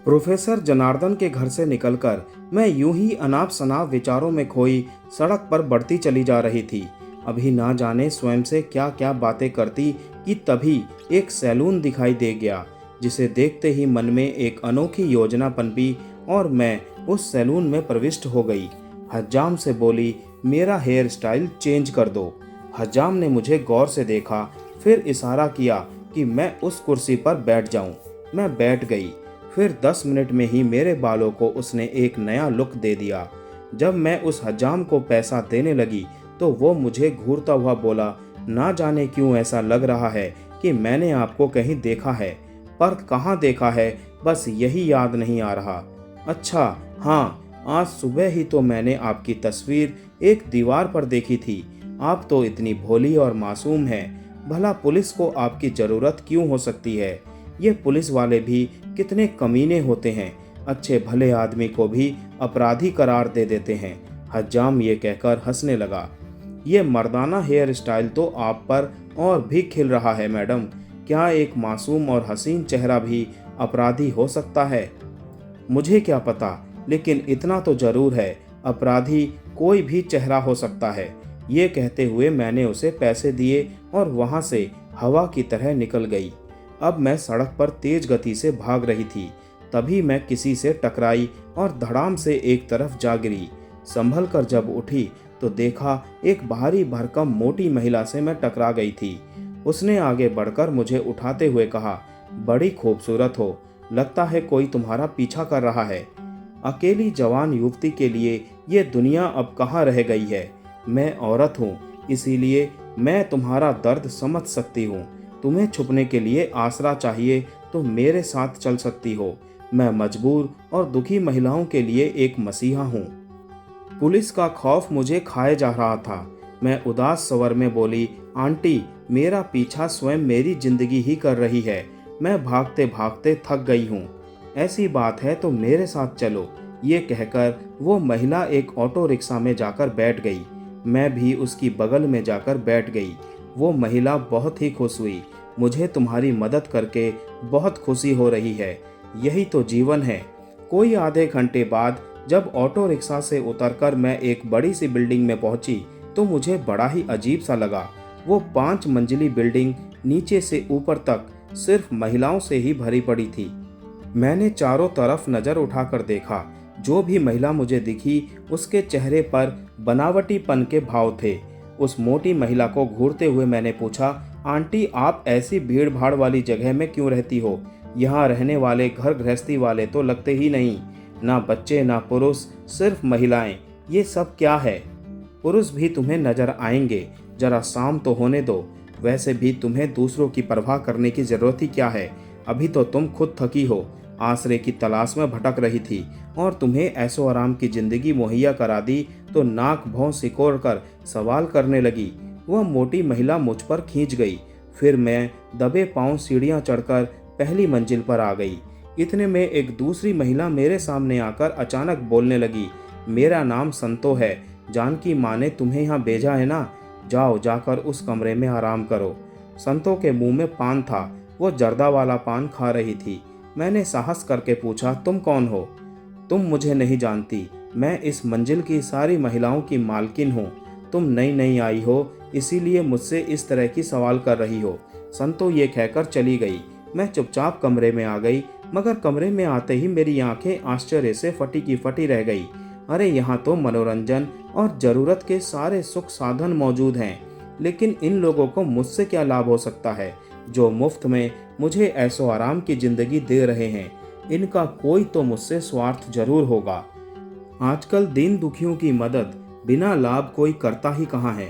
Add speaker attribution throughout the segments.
Speaker 1: Professor Janardan के घर से निकलकर मैं यूं ही अनाप शनाप विचारों में खोई सड़क पर बढ़ती चली जा रही थी। अभी ना जाने स्वयं से क्या क्या बातें करती कि तभी एक सैलून दिखाई दे गया, जिसे देखते ही मन में एक अनोखी योजना पनपी और मैं उस सैलून में प्रविष्ट हो गई। हज्जाम से बोली, मेरा हेयर स्टाइल चेंज कर दो। हज्जाम ने मुझे गौर से देखा, फिर इशारा किया कि मैं उस कुर्सी पर बैठ जाऊं। मैं बैठ गई। फिर 10 मिनट में ही मेरे बालों को उसने एक नया लुक दे दिया। जब मैं उस हज्जाम को पैसा देने लगी तो वो मुझे घूरता हुआ बोला, ना जाने क्यों ऐसा लग रहा है कि मैंने आपको कहीं देखा है, पर कहाँ देखा है बस यही याद नहीं आ रहा। अच्छा हाँ, आज सुबह ही तो मैंने आपकी तस्वीर एक दीवार पर देखी थी। आप तो इतनी भोली और मासूम हैं, भला पुलिस को आपकी ज़रूरत क्यों हो सकती है। ये पुलिस वाले भी कितने कमीने होते हैं, अच्छे भले आदमी को भी अपराधी करार दे देते हैं। हज्जाम ये कहकर हंसने लगा। ये मर्दाना हेयर स्टाइल तो आप पर और भी खिल रहा है मैडम। क्या एक मासूम और हसीन चेहरा भी अपराधी हो सकता है? मुझे क्या पता, लेकिन इतना तो जरूर है, अपराधी कोई भी चेहरा हो सकता है। ये कहते हुए मैंने उसे पैसे दिए और वहां से हवा की तरह निकल गई। अब मैं सड़क पर तेज गति से भाग रही थी, तभी मैं किसी से टकराई और धड़ाम से एक तरफ जा गिरी। संभल कर जब उठी तो देखा एक भारी भरकम मोटी महिला से मैं टकरा गई थी। उसने आगे बढ़कर मुझे उठाते हुए कहा, बड़ी खूबसूरत हो, लगता है कोई तुम्हारा पीछा कर रहा है। अकेली जवान युवती के लिए ये दुनिया अब कहाँ रह गई है। मैं औरत हूँ, इसीलिए मैं तुम्हारा दर्द समझ सकती हूँ। तुम्हें छुपने के लिए आसरा चाहिए तो मेरे साथ चल सकती हो। मैं मजबूर और दुखी महिलाओं के लिए एक मसीहा हूँ। पुलिस का खौफ मुझे खाए जा रहा था। मैं उदास स्वर में बोली, आंटी, मेरा पीछा स्वयं मेरी जिंदगी ही कर रही है। मैं भागते भागते थक गई हूँ। ऐसी बात है तो मेरे साथ चलो। ये कहकर वो महिला एक ऑटो रिक्शा में जाकर बैठ गई। मैं भी उसकी बगल में जाकर बैठ गई। वो महिला बहुत ही खुश हुई। मुझे तुम्हारी मदद करके बहुत खुशी हो रही है। यही तो जीवन है। कोई आधे घंटे बाद जब ऑटो रिक्शा से उतरकर मैं एक बड़ी सी बिल्डिंग में पहुंची तो मुझे बड़ा ही अजीब सा लगा। वो 5 मंजिली बिल्डिंग नीचे से ऊपर तक सिर्फ महिलाओं से ही भरी पड़ी थी। मैंने चारों तरफ नजर उठाकर देखा। जो भी महिला मुझे दिखी उसके चेहरे पर बनावटीपन के भाव थे। उस मोटी महिला को घूरते हुए मैंने पूछा, आंटी, आप ऐसी भीड़ भाड़ वाली जगह में क्यों रहती हो? यहाँ रहने वाले घर गृहस्थी वाले तो लगते ही नहीं, ना बच्चे ना पुरुष, सिर्फ महिलाएं। ये सब क्या है? पुरुष भी तुम्हें नजर आएंगे, जरा शाम तो होने दो। वैसे भी तुम्हें दूसरों की परवाह करने की जरूरत ही क्या है? अभी तो तुम खुद थकी हो, आसरे की तलाश में भटक रही थी और तुम्हें ऐशो आराम की जिंदगी मुहैया करा दी तो नाक भौं सिकोड़ कर सवाल करने लगी। वह मोटी महिला मुझ पर खींच गई। फिर मैं दबे पांव सीढ़ियां चढ़कर पहली मंजिल पर आ गई। इतने में एक दूसरी महिला मेरे सामने आकर अचानक बोलने लगी, मेरा नाम संतो है। जानकी माँ ने तुम्हें यहाँ भेजा है ना? जाओ, जाकर उस कमरे में आराम करो। संतो के मुंह में पान था। वो जर्दा वाला पान खा रही थी। मैंने साहस करके पूछा, तुम कौन हो? तुम मुझे नहीं जानती। मैं इस मंजिल की सारी महिलाओं की मालकिन हूँ। तुम नई नई आई हो, इसीलिए मुझसे इस तरह की सवाल कर रही हो। संतो ये कहकर चली गई। मैं चुपचाप कमरे में आ गई, मगर कमरे में आते ही मेरी आंखें आश्चर्य से फटी की फटी रह गई। अरे, यहाँ तो मनोरंजन और जरूरत के सारे सुख साधन मौजूद हैं, लेकिन इन लोगों को मुझसे क्या लाभ हो सकता है जो मुफ्त में मुझे ऐशो आराम की जिंदगी दे रहे हैं। इनका कोई तो मुझसे स्वार्थ जरूर होगा। आजकल दीन दुखियों की मदद बिना लाभ कोई करता ही कहाँ है।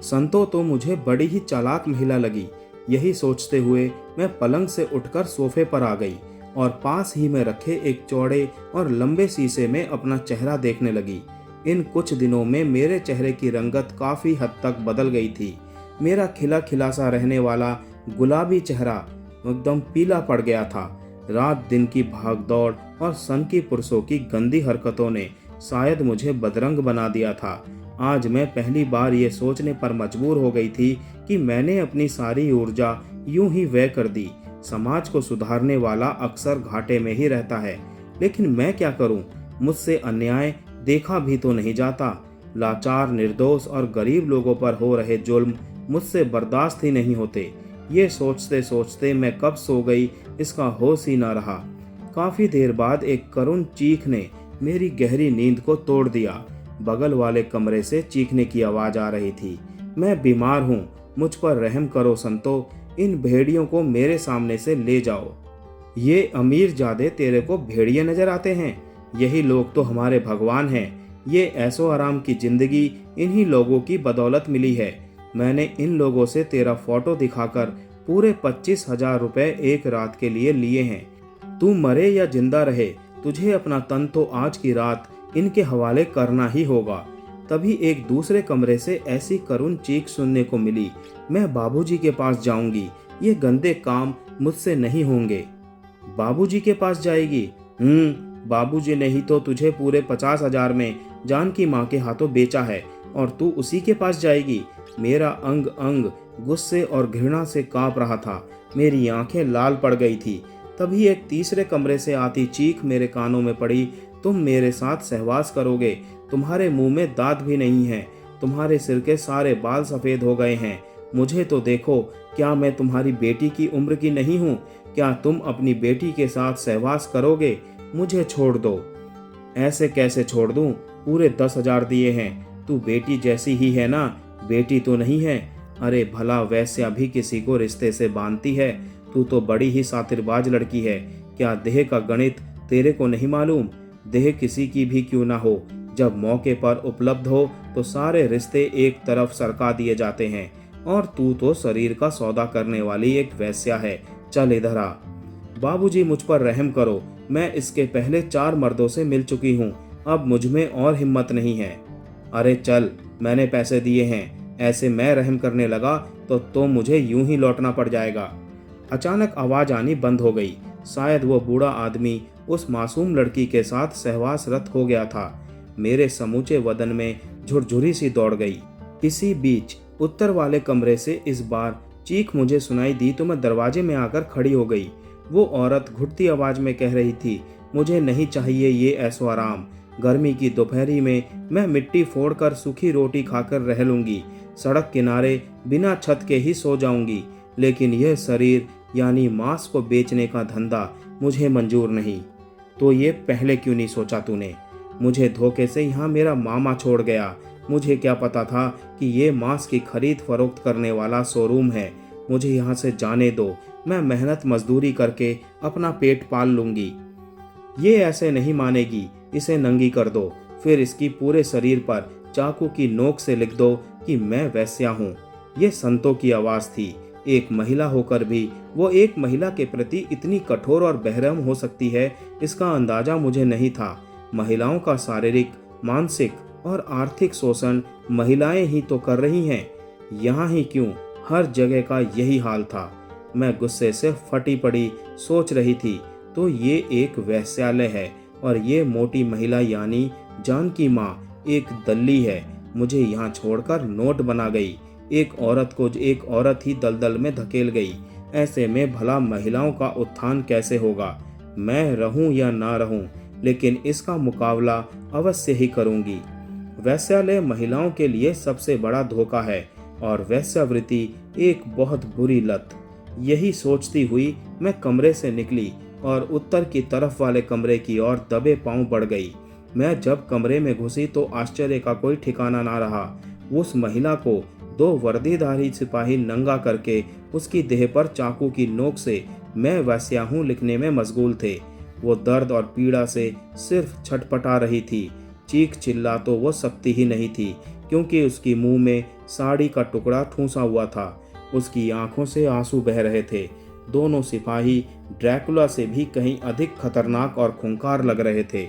Speaker 1: संतो तो मुझे बड़ी ही चालाक महिला लगी। यही सोचते हुए मैं पलंग से उठकर सोफे पर आ गई और पास ही में रखे एक चौड़े और लंबे शीशे में अपना चेहरा देखने लगी। इन कुछ दिनों में मेरे चेहरे की रंगत काफी हद तक बदल गई थी। मेरा खिला खिला सा रहने वाला गुलाबी चेहरा एकदम पीला पड़ गया था। रात दिन की भागदौड़ और सनकी पुरुषों की गंदी हरकतों ने शायद मुझे बदरंग बना दिया था। आज मैं पहली बार ये सोचने पर मजबूर हो गई थी कि मैंने अपनी सारी ऊर्जा यूं ही व्यय कर दी। समाज को सुधारने वाला अक्सर घाटे में ही रहता है। लेकिन मैं क्या करूं? मुझसे अन्याय देखा भी तो नहीं जाता। लाचार, निर्दोष और गरीब लोगों पर हो रहे जुल्म मुझसे बर्दाश्त ही नहीं होते। ये सोचते सोचते मैं कब सो गई, इसका होश ही ना रहा। काफी देर बाद एक करुण चीख ने मेरी गहरी नींद को तोड़ दिया। बगल वाले कमरे से चीखने की आवाज आ रही थी। मैं बीमार हूँ, मुझ पर रहम करो संतो, इन भेड़ियों को मेरे सामने से ले जाओ। ये अमीरजादे तेरे को भेड़िए नजर आते हैं? यही लोग तो हमारे भगवान हैं। ये ऐसो आराम की जिंदगी इन्हीं लोगों की बदौलत मिली है। मैंने इन लोगों से तेरा फोटो दिखाकर पूरे 25,000 रुपए एक रात के लिए लिए हैं। तू मरे या जिंदा रहे, तुझे अपना तन तो आज की रात इनके हवाले करना ही होगा। तभी एक दूसरे कमरे से ऐसी करुण चीख सुनने को मिली। मैं बाबूजी के पास जाऊंगी, ये गंदे काम मुझसे नहीं होंगे। बाबूजी के पास जाएगी? बाबूजी ने ही तो तुझे पूरे 50,000 में जानकी माँ के हाथों बेचा है और तू उसी के पास जाएगी? मेरा अंग अंग गुस्से और घृणा से कांप रहा था। मेरी आंखें लाल पड़ गई थी। तभी एक तीसरे कमरे से आती चीख मेरे कानों में पड़ी। तुम मेरे साथ सहवास करोगे? तुम्हारे मुंह में दांत भी नहीं है, तुम्हारे सिर के सारे बाल सफेद हो गए हैं। मुझे तो देखो, क्या मैं तुम्हारी बेटी की उम्र की नहीं हूँ? क्या तुम अपनी बेटी के साथ सहवास करोगे? मुझे छोड़ दो। ऐसे कैसे छोड़ दूं? पूरे 10,000 दिए हैं। तू बेटी जैसी ही है ना? बेटी तो नहीं है? अरे भला वैश्या भी किसी को रिश्ते से बांधती है? तू तो बड़ी ही सातिरबाज लड़की है। क्या देह का गणित तेरे को नहीं मालूम? देह किसी की भी क्यों ना हो, जब मौके पर उपलब्ध हो तो सारे रिश्ते एक तरफ सरका दिए जाते हैं। और तू तो शरीर का सौदा करने वाली एक वैश्या है। चल इधर आ। बाबूजी, मुझ पर रहम करो। मैं इसके पहले 4 मर्दों से मिल चुकी हूँ, अब मुझ में और हिम्मत नहीं है। अरे चल, मैंने पैसे दिए हैं। ऐसे मैं रहम करने लगा तो मुझे यूं ही लौटना पड़ जाएगा। अचानक आवाज आनी बंद हो गई। शायद वो बूढ़ा आदमी उस मासूम लड़की के साथ सहवास रत हो गया था। मेरे समूचे बदन में झुरझुरी सी दौड़ गई। इसी बीच उत्तर वाले कमरे से इस बार चीख मुझे सुनाई दी तो मैं दरवाजे में आकर खड़ी हो गई। वो औरत घुटती आवाज में कह रही थी, मुझे नहीं चाहिए ये ऐसो आराम। गर्मी की दोपहरी में मैं मिट्टी फोड़कर सूखी रोटी खाकर रह लूंगी, सड़क किनारे बिना छत के ही सो जाऊंगी, लेकिन यह शरीर यानी मांस को बेचने का धंधा मुझे मंजूर नहीं। तो ये पहले क्यों नहीं सोचा तूने? मुझे धोखे से यहाँ मेरा मामा छोड़ गया। मुझे क्या पता था कि ये मांस की खरीद फरोख्त करने वाला शोरूम है। मुझे यहाँ से जाने दो, मैं मेहनत मजदूरी करके अपना पेट पाल लूंगी। ये ऐसे नहीं मानेगी, इसे नंगी कर दो, फिर इसकी पूरे शरीर पर चाकू की नोक से लिख दो कि मैं वैश्या हूँ। ये संतों की आवाज थी। एक महिला होकर भी वो एक महिला के प्रति इतनी कठोर और बेरहम हो सकती है, इसका अंदाजा मुझे नहीं था। महिलाओं का शारीरिक, मानसिक और आर्थिक शोषण महिलाएं ही तो कर रही हैं। यहाँ ही क्यों, हर जगह का यही हाल था। मैं गुस्से से फटी पड़ी सोच रही थी, तो ये एक वेश्यालय है और ये मोटी महिला यानी जानकी माँ एक दल्ली है। मुझे यहाँ छोड़कर नोट बना गई। एक औरत को एक औरत ही दलदल में धकेल गई। ऐसे में भला महिलाओं का उत्थान कैसे होगा? मैं रहूं या ना रहूं, लेकिन इसका मुकाबला अवश्य ही करूंगी। वैश्यालय महिलाओं के लिए सबसे बड़ा धोखा है और वैश्यावृत्ति एक बहुत बुरी लत। यही सोचती हुई मैं कमरे से निकली और उत्तर की तरफ वाले कमरे की ओर दबे पांव बढ़ गई। मैं जब कमरे में घुसी तो आश्चर्य का कोई ठिकाना ना रहा। उस महिला को 2 वर्दीधारी सिपाही नंगा करके उसकी देह पर चाकू की नोक से मैं वैश्या हूँ लिखने में मशगूल थे। वो दर्द और पीड़ा से सिर्फ छटपटा रही थी। चीख चिल्ला तो वो सकती ही नहीं थी, क्योंकि उसकी मुंह में साड़ी का टुकड़ा ठूंसा हुआ था। उसकी आंखों से आंसू बह रहे थे। दोनों सिपाही ड्रैकुला से भी कहीं अधिक खतरनाक और खूंखार लग रहे थे।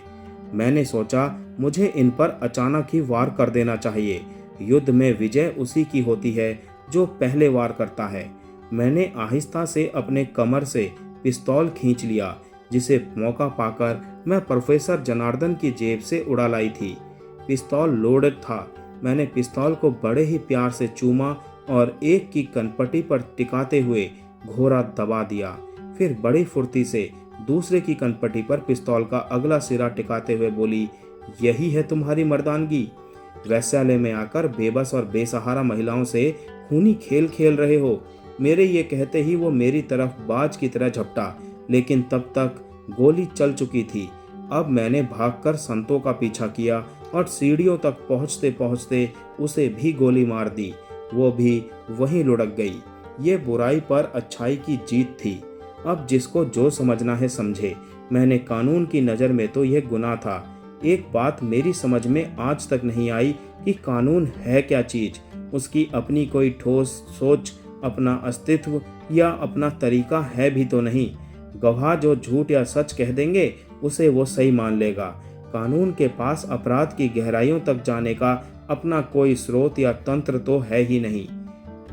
Speaker 1: मैंने सोचा, मुझे इन पर अचानक ही वार कर देना चाहिए। युद्ध में विजय उसी की होती है जो पहले वार करता है। मैंने आहिस्ता से अपने कमर से पिस्तौल खींच लिया, जिसे मौका पाकर मैं प्रोफेसर जनार्दन की जेब से उड़ा लाई थी। पिस्तौल लोडेड था। मैंने पिस्तौल को बड़े ही प्यार से चूमा और एक की कनपटी पर टिकाते हुए घोड़ा दबा दिया। फिर बड़ी फुर्ती से दूसरे की कनपटी पर पिस्तौल का अगला सिरा टिकाते हुए बोली, यही है तुम्हारी मर्दानगी? वैश्यालय में आकर बेबस और बेसहारा महिलाओं से खूनी खेल खेल रहे हो। मेरे ये कहते ही वो मेरी तरफ बाज की तरह झपटा, लेकिन तब तक गोली चल चुकी थी। अब मैंने भागकर संतों का पीछा किया और सीढ़ियों तक पहुंचते पहुंचते उसे भी गोली मार दी। वो भी वहीं लुढ़क गई। ये बुराई पर अच्छाई की जीत थी। अब जिसको जो समझना है समझे। मैंने कानून की नज़र में तो यह गुनाह था। एक बात मेरी समझ में आज तक नहीं आई कि कानून है क्या चीज़। उसकी अपनी कोई ठोस सोच, अपना अस्तित्व या अपना तरीका है भी तो नहीं। गवाह जो झूठ या सच कह देंगे उसे वो सही मान लेगा। कानून के पास अपराध की गहराइयों तक जाने का अपना कोई स्रोत या तंत्र तो है ही नहीं।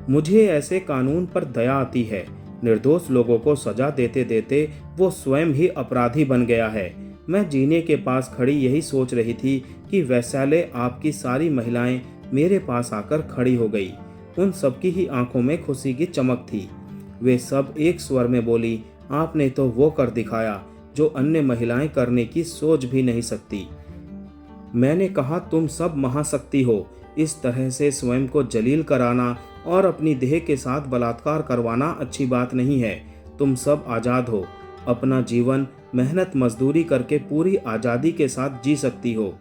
Speaker 1: मुझे ऐसे कानून पर दया आती है। निर्दोष लोगों को सजा देते देते वो स्वयं ही अपराधी बन गया है। मैं जीने के पास खड़ी यही सोच रही थी कि वैश्यालय आपकी सारी महिलाएं मेरे पास आकर खड़ी हो गई। उन सबकी ही आंखों में खुशी की चमक थी। वे सब एक स्वर में बोली, आपने तो वो कर दिखाया जो अन्य महिलाएं करने की सोच भी नहीं सकती। मैंने कहा, तुम सब महाशक्ति हो। इस तरह से स्वयं को जलील कराना और अपनी देह के साथ बलात्कार करवाना अच्छी बात नहीं है। तुम सब आज़ाद हो। अपना जीवन मेहनत मजदूरी करके पूरी आज़ादी के साथ जी सकती हो।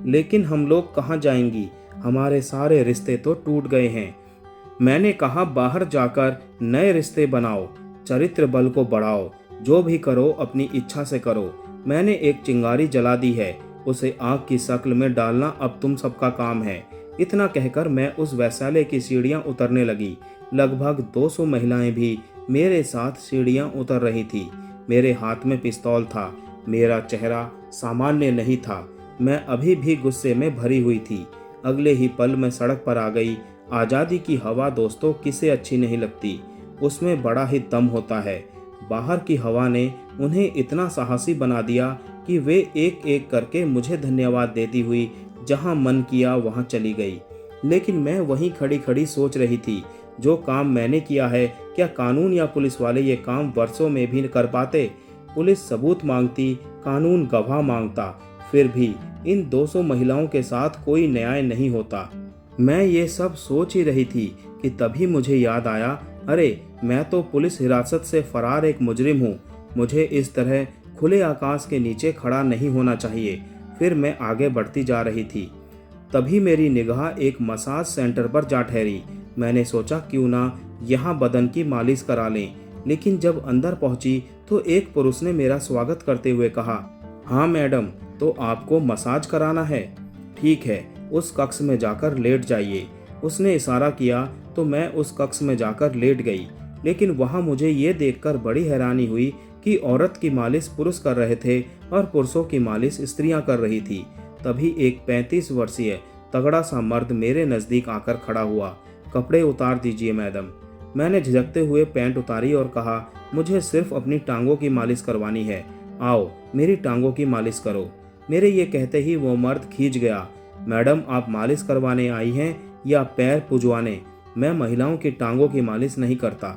Speaker 1: लेकिन हम लोग कहाँ जाएंगी? हमारे सारे रिश्ते तो टूट गए हैं। मैंने कहा, बाहर जाकर नए रिश्ते बनाओ, चरित्र बल को बढ़ाओ, जो भी करो अपनी इच्छा से करो। मैंने एक चिंगारी जला दी है, उसे आग की शक्ल में डालना अब तुम सबका काम है। इतना कहकर मैं उस वैश्यालय की सीढ़ियां उतरने लगी। लगभग 200 महिलाएं भी मेरे साथ सीढ़ियां उतर रही थी। मेरे हाथ में पिस्तौल था। मेरा चेहरा सामान्य नहीं था। मैं अभी भी गुस्से में भरी हुई थी। अगले ही पल मैं सड़क पर आ गई। आज़ादी की हवा दोस्तों किसे अच्छी नहीं लगती, उसमें बड़ा ही दम होता है। बाहर की हवा ने उन्हें इतना साहसी बना दिया कि वे एक एक करके मुझे धन्यवाद देती हुई जहां मन किया वहां चली गई। लेकिन मैं वहीं खड़ी खड़ी सोच रही थी, जो काम मैंने किया है, क्या कानून या पुलिस वाले ये काम वर्षों में भी कर पाते? पुलिस सबूत मांगती, कानून गवाह मांगता, फिर भी इन 200 महिलाओं के साथ कोई न्याय नहीं होता। मैं ये सब सोच ही रही थी कि तभी मुझे याद आया, अरे मैं तो पुलिस हिरासत से फरार एक मुजरिम हूँ। मुझे इस तरह खुले आकाश के नीचे खड़ा नहीं होना चाहिए। फिर मैं आगे बढ़ती जा रही थी। तभी मेरी निगाह एक मसाज सेंटर पर जा ठहरी। मैंने सोचा क्यों ना यहाँ बदन की मालिश करा लें। लेकिन जब अंदर पहुंची तो एक पुरुष ने मेरा स्वागत करते हुए कहा, हाँ मैडम, तो आपको मसाज कराना है? ठीक है, उस कक्ष में जाकर लेट जाइए। उसने इशारा किया तो मैं उस कक्ष में जाकर लेट गई। लेकिन वहाँ मुझे ये देखकर बड़ी हैरानी हुई कि औरत की मालिश पुरुष कर रहे थे और पुरुषों की मालिश स्त्रियां कर रही थी। तभी एक 35 वर्षीय तगड़ा सा मर्द मेरे नज़दीक आकर खड़ा हुआ। कपड़े उतार दीजिए मैडम। मैंने झिझकते हुए पैंट उतारी और कहा, मुझे सिर्फ अपनी टांगों की मालिश करवानी है। आओ मेरी टांगों की मालिश करो। मेरे ये कहते ही वो मर्द खींच गया। मैडम, आप मालिश करवाने आई हैं या पैर पुजवाने? मैं महिलाओं की टांगों की मालिश नहीं करता।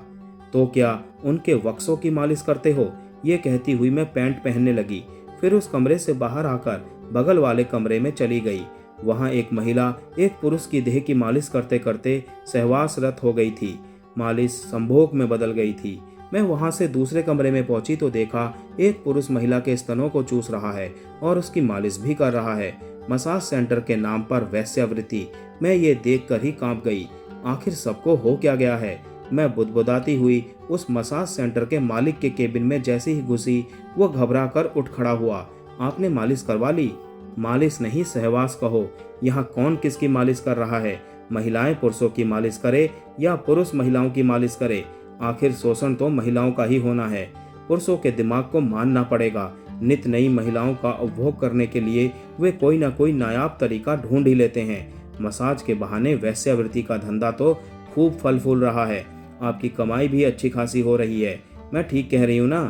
Speaker 1: तो क्या उनके वक्सों की मालिश करते हो? ये कहती हुई मैं पैंट पहनने लगी। फिर उस कमरे से बाहर आकर बगल वाले कमरे में चली गई। वहाँ एक महिला एक पुरुष की देह की मालिश करते करते सहवासरत हो गई थी। मालिश संभोग में बदल गई थी। मैं वहाँ से दूसरे कमरे में पहुंची तो देखा एक पुरुष महिला के स्तनों को चूस रहा है और उसकी मालिश भी कर रहा है। मसाज सेंटर के नाम पर वैश्यावृत्ति। मैं ये देखकर ही कांप गई। आखिर सबको हो क्या गया है? मैं बुदबुदाती हुई उस मसाज सेंटर के मालिक के केबिन में जैसे ही घुसी, वो घबरा कर उठ खड़ा हुआ। आपने मालिश करवा ली? मालिश नहीं, सहवास कहो। यहाँ कौन किसकी मालिश कर रहा है? महिलाएं पुरुषों की मालिश करे या पुरुष महिलाओं की मालिश करे? आखिर शोषण तो महिलाओं का ही होना है। पुरुषों के दिमाग को मानना पड़ेगा। नित नई महिलाओं का उपभोग करने के लिए वे कोई ना कोई नायाब तरीका ढूंढ ही लेते हैं। मसाज के बहाने वैश्यावृत्ति का धंधा तो खूब फल फूल रहा है। आपकी कमाई भी अच्छी खासी हो रही है। मैं ठीक कह रही हूँ ना?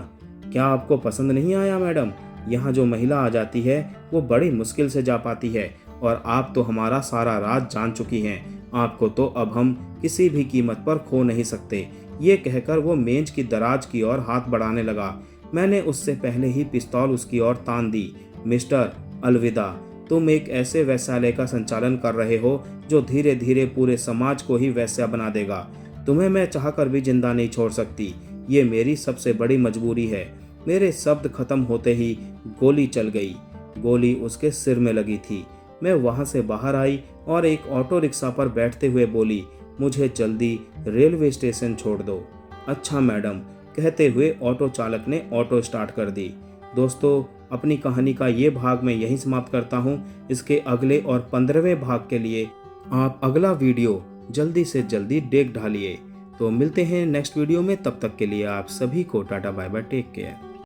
Speaker 1: क्या आपको पसंद नहीं आया मैडम? यहाँ जो महिला आ जाती है वो बड़ी मुश्किल से जा पाती है और आप तो हमारा सारा राज जान चुकी हैं। आपको तो अब हम किसी भी कीमत पर खो नहीं सकते। ये कहकर वो मेज की दराज की ओर हाथ बढ़ाने लगा। मैंने उससे पहले ही पिस्तौल उसकी ओर तान दी। मिस्टर, अलविदा। तुम एक ऐसे वैश्यालय का संचालन कर रहे हो जो धीरे धीरे पूरे समाज को ही वैश्या बना देगा। तुम्हें मैं चाहकर भी जिंदा नहीं छोड़ सकती। ये मेरी सबसे बड़ी मजबूरी है। मेरे शब्द खत्म होते ही गोली चल गई। गोली उसके सिर में लगी थी। मैं वहां से बाहर आई और एक ऑटो रिक्शा पर बैठते हुए बोली, मुझे जल्दी रेलवे स्टेशन छोड़ दो। अच्छा मैडम, कहते हुए ऑटो चालक ने ऑटो स्टार्ट कर दी। दोस्तों, अपनी कहानी का ये भाग मैं यहीं समाप्त करता हूँ। इसके अगले और 15वें भाग के लिए आप अगला वीडियो जल्दी से जल्दी देख डालिए। तो मिलते हैं नेक्स्ट वीडियो में, तब तक के लिए आप सभी को tata bye bye, take care.